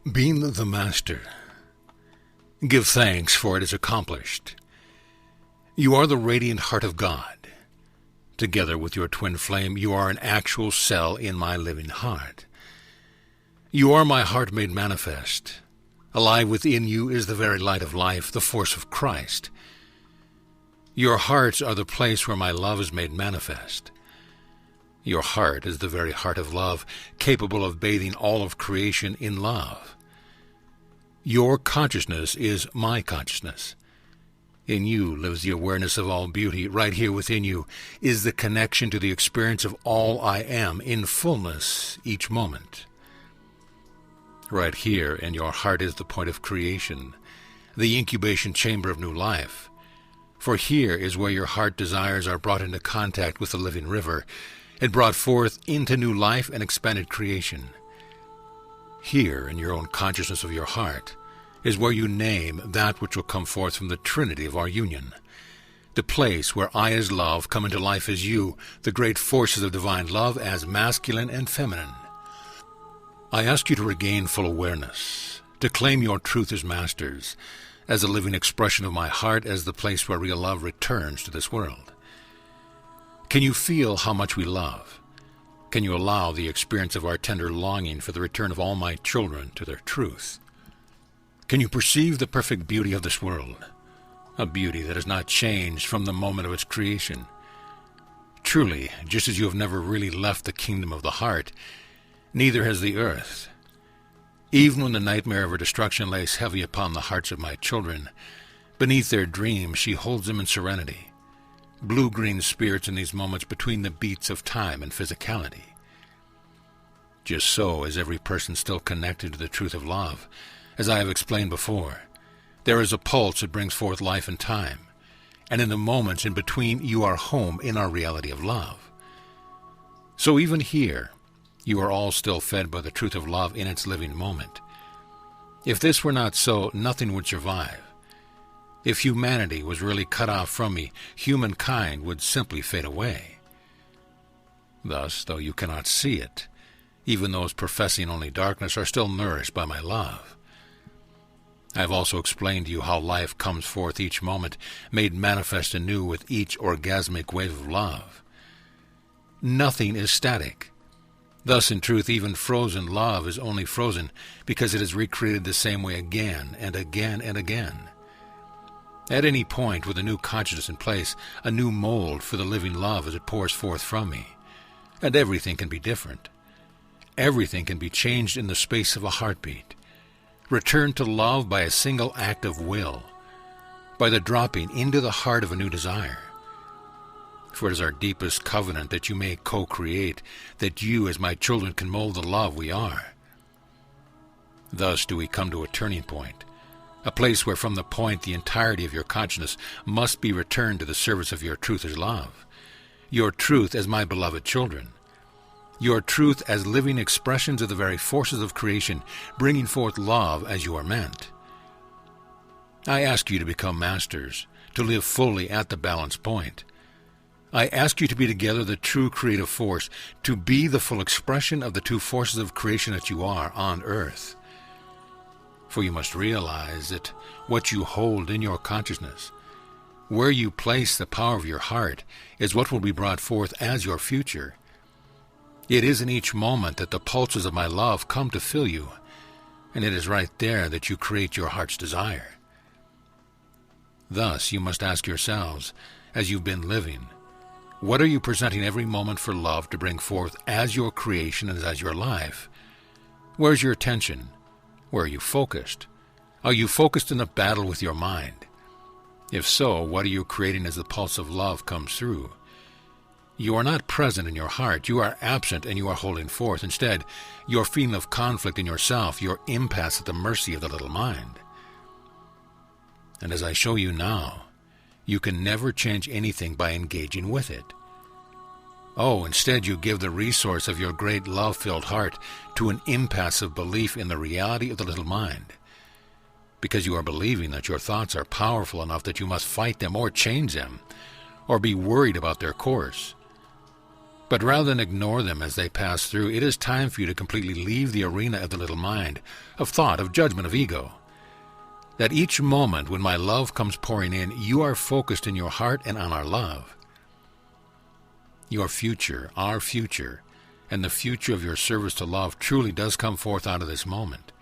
Being the Master. Give thanks, for it is accomplished. You are the radiant heart of God. Together with your twin flame, you are an actual cell in my living heart. You are my heart made manifest. Alive within you is the very light of life, the force of Christ. Your hearts are the place where my love is made manifest. Your heart is the very heart of love, capable of bathing all of creation in love. Your consciousness is my consciousness. In you lives the awareness of all beauty. Right here within you is the connection to the experience of all I am in fullness each moment. Right here in your heart is the point of creation, the incubation chamber of new life. For here is where your heart desires are brought into contact with the living river, and brought forth into new life and expanded creation. Here, in your own consciousness of your heart, is where you name that which will come forth from the trinity of our union, the place where I as love come into life as you, the great forces of divine love as masculine and feminine. I ask you to regain full awareness, to claim your truth as masters, as a living expression of my heart, as the place where real love returns to this world. Can you feel how much we love? Can you allow the experience of our tender longing for the return of all my children to their truth? Can you perceive the perfect beauty of this world, a beauty that has not changed from the moment of its creation? Truly, just as you have never really left the kingdom of the heart, neither has the earth. Even when the nightmare of her destruction lays heavy upon the hearts of my children, beneath their dreams she holds them in serenity. Blue-green spirits in these moments between the beats of time and physicality. Just so is every person still connected to the truth of love. As I have explained before, there is a pulse that brings forth life and time, and in the moments in between you are home in our reality of love. So even here, you are all still fed by the truth of love in its living moment. If this were not so, nothing would survive. If humanity was really cut off from me, humankind would simply fade away. Thus, though you cannot see it, even those professing only darkness are still nourished by my love. I have also explained to you how life comes forth each moment, made manifest anew with each orgasmic wave of love. Nothing is static. Thus, in truth, even frozen love is only frozen because it is recreated the same way again and again and again. At any point with a new consciousness in place, a new mold for the living love as it pours forth from me. And everything can be different. Everything can be changed in the space of a heartbeat. Returned to love by a single act of will, by the dropping into the heart of a new desire. For it is our deepest covenant that you may co-create, that you as my children can mold the love we are. Thus do we come to a turning point, a place where from the point the entirety of your consciousness must be returned to the service of your truth as love, your truth as my beloved children, your truth as living expressions of the very forces of creation, bringing forth love as you are meant. I ask you to become masters, to live fully at the balance point. I ask you to be together the true creative force, to be the full expression of the two forces of creation that you are on earth. For you must realize that what you hold in your consciousness, where you place the power of your heart, is what will be brought forth as your future. It is in each moment that the pulses of my love come to fill you, and it is right there that you create your heart's desire. Thus you must ask yourselves, as you've been living, what are you presenting every moment for love to bring forth as your creation and as your life? Where's your attention? Where are you focused? Are you focused in the battle with your mind? If so, what are you creating as the pulse of love comes through? You are not present in your heart. You are absent and you are holding forth. Instead, your feeling of conflict in yourself, your impasse at the mercy of the little mind. And as I show you now, you can never change anything by engaging with it. Oh, instead you give the resource of your great love-filled heart to an impassive belief in the reality of the little mind, because you are believing that your thoughts are powerful enough that you must fight them or change them, or be worried about their course. But rather than ignore them as they pass through, it is time for you to completely leave the arena of the little mind, of thought, of judgment, of ego. That each moment when my love comes pouring in, you are focused in your heart and on our love. Your future, our future, and the future of your service to love truly does come forth out of this moment.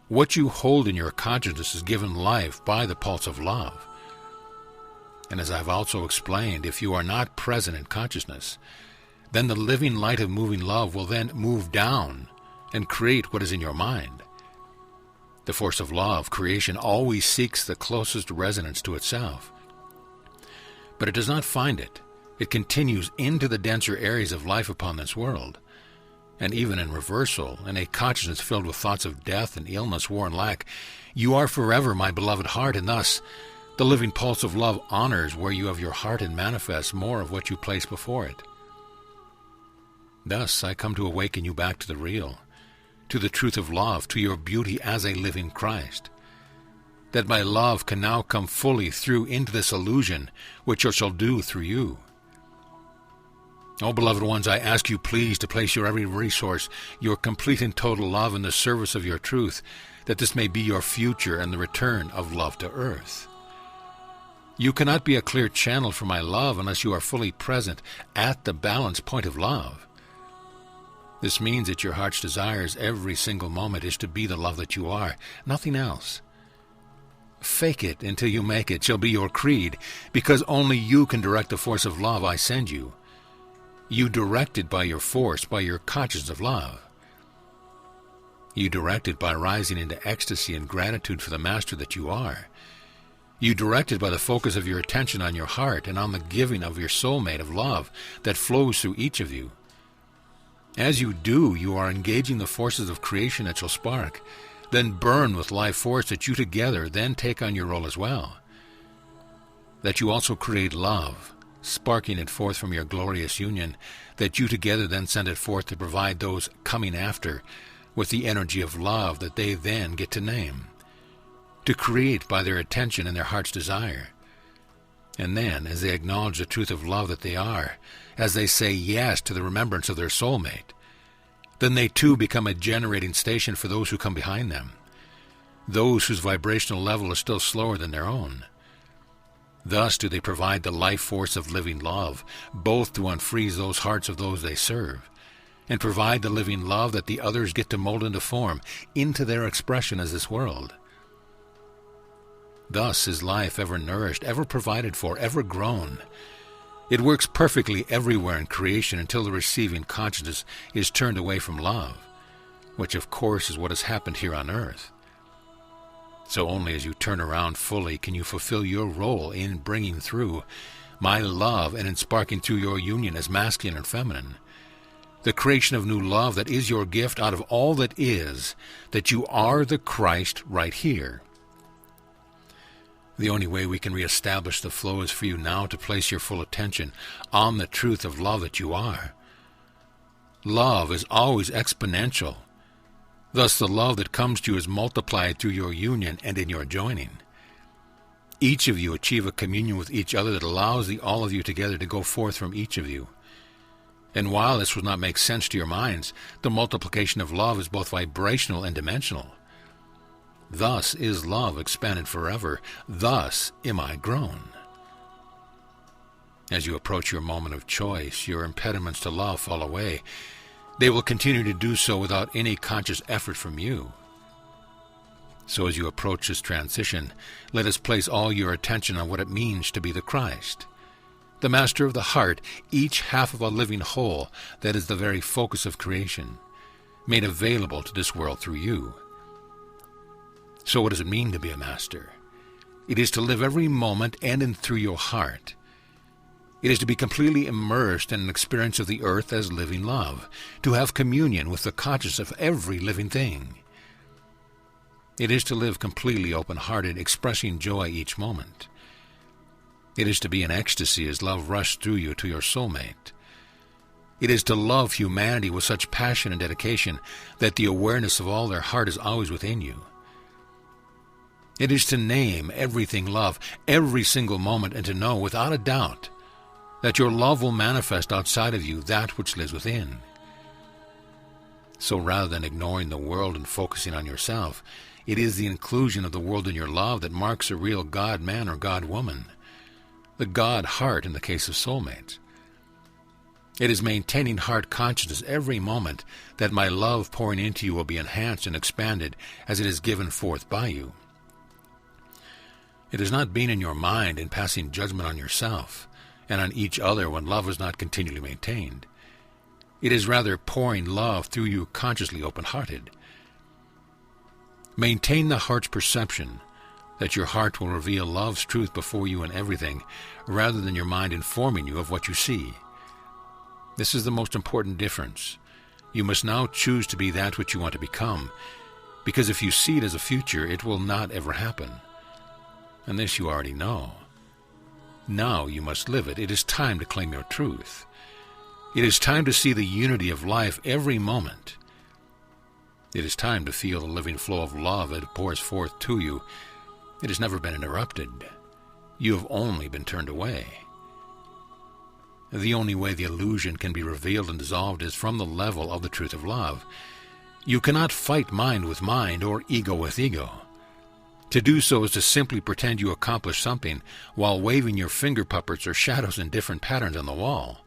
What you hold in your consciousness is given life by the pulse of love. And as I've also explained, if you are not present in consciousness, then the living light of moving love will then move down and create what is in your mind. The force of love, creation, always seeks the closest resonance to itself. But it does not find it. It continues into the denser areas of life upon this world. And even in reversal, in a consciousness filled with thoughts of death and illness, war and lack, you are forever my beloved heart, and thus the living pulse of love honors where you have your heart and manifests more of what you place before it. Thus I come to awaken you back to the real, to the truth of love, to your beauty as a living Christ, that my love can now come fully through into this illusion, which it shall do through you. Oh, beloved ones, I ask you please to place your every resource, your complete and total love in the service of your truth, that this may be your future and the return of love to earth. You cannot be a clear channel for my love unless you are fully present at the balance point of love. This means that your heart's desires every single moment is to be the love that you are, nothing else. Fake it until you make it shall be your creed, because only you can direct the force of love I send you. You directed by your force, by your consciousness of love. You directed by rising into ecstasy and gratitude for the master that you are. You directed by the focus of your attention on your heart and on the giving of your soulmate of love that flows through each of you. As you do, you are engaging the forces of creation that shall spark, then burn with life force that you together then take on your role as well. That you also create love, sparking it forth from your glorious union, that you together then send it forth to provide those coming after with the energy of love that they then get to name, to create by their attention and their heart's desire. And then, as they acknowledge the truth of love that they are, as they say yes to the remembrance of their soulmate, then they too become a generating station for those who come behind them, those whose vibrational level is still slower than their own. Thus do they provide the life force of living love, both to unfreeze those hearts of those they serve, and provide the living love that the others get to mold into form, into their expression as this world. Thus is life ever nourished, ever provided for, ever grown. It works perfectly everywhere in creation until the receiving consciousness is turned away from love, which of course is what has happened here on earth. So only as you turn around fully can you fulfill your role in bringing through my love and in sparking through your union as masculine and feminine, the creation of new love that is your gift out of all that is, that you are the Christ right here. The only way we can reestablish the flow is for you now to place your full attention on the truth of love that you are. Love is always exponential. Thus the love that comes to you is multiplied through your union and in your joining. Each of you achieve a communion with each other that allows the all of you together to go forth from each of you. And while this will not make sense to your minds, the multiplication of love is both vibrational and dimensional. Thus is love expanded forever. Thus am I grown. As you approach your moment of choice, your impediments to love fall away. They will continue to do so without any conscious effort from you. So as you approach this transition, let us place all your attention on what it means to be the Christ, the master of the heart, each half of a living whole that is the very focus of creation, made available to this world through you. So what does it mean to be a master? It is to live every moment and in through your heart. It is to be completely immersed in an experience of the earth as living love, to have communion with the consciousness of every living thing. It is to live completely open-hearted, expressing joy each moment. It is to be in ecstasy as love rushes through you to your soulmate. It is to love humanity with such passion and dedication that the awareness of all their heart is always within you. It is to name everything love, every single moment, and to know without a doubt that your love will manifest outside of you that which lives within. So rather than ignoring the world and focusing on yourself, it is the inclusion of the world in your love that marks a real God-man or God-woman, the God-heart in the case of soulmates. It is maintaining heart consciousness every moment that my love pouring into you will be enhanced and expanded as it is given forth by you. It is not being in your mind and passing judgment on yourself and on each other when love is not continually maintained. It is rather pouring love through you consciously open-hearted. Maintain the heart's perception that your heart will reveal love's truth before you in everything, rather than your mind informing you of what you see. This is the most important difference. You must now choose to be that which you want to become, because if you see it as a future, it will not ever happen. And this you already know. Now you must live it. It is time to claim your truth. It is time to see the unity of life every moment. It is time to feel the living flow of love that pours forth to you. It has never been interrupted. You have only been turned away. The only way the illusion can be revealed and dissolved is from the level of the truth of love. You cannot fight mind with mind or ego with ego. To do so is to simply pretend you accomplish something while waving your finger puppets or shadows in different patterns on the wall.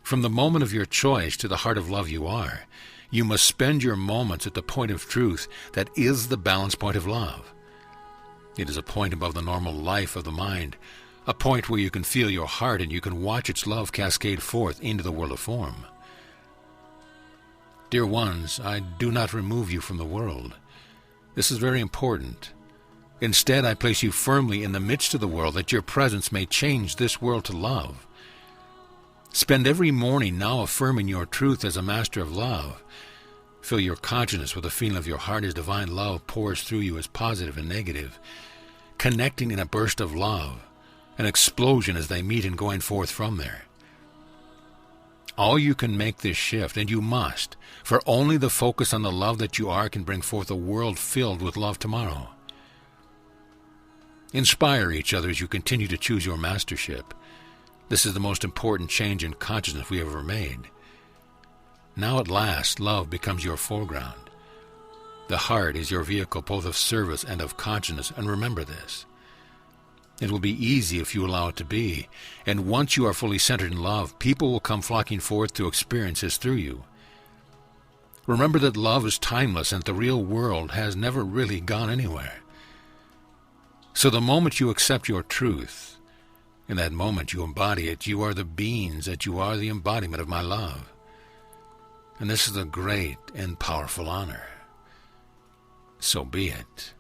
From the moment of your choice to the heart of love you are, you must spend your moments at the point of truth that is the balance point of love. It is a point above the normal life of the mind, a point where you can feel your heart and you can watch its love cascade forth into the world of form. Dear ones, I do not remove you from the world. This is very important. Instead, I place you firmly in the midst of the world that your presence may change this world to love. Spend every morning now affirming your truth as a master of love. Fill your consciousness with the feeling of your heart as divine love pours through you as positive and negative, connecting in a burst of love, an explosion as they meet and going forth from there. All you can make this shift, and you must, for only the focus on the love that you are can bring forth a world filled with love tomorrow. Inspire each other as you continue to choose your mastership. This is the most important change in consciousness we have ever made. Now at last, love becomes your foreground. The heart is your vehicle both of service and of consciousness, and remember this. It will be easy if you allow it to be, and once you are fully centered in love, people will come flocking forth to experiences through you. Remember that love is timeless and the real world has never really gone anywhere. So the moment you accept your truth, in that moment you embody it, you are the beings that you are the embodiment of my love. And this is a great and powerful honor. So be it.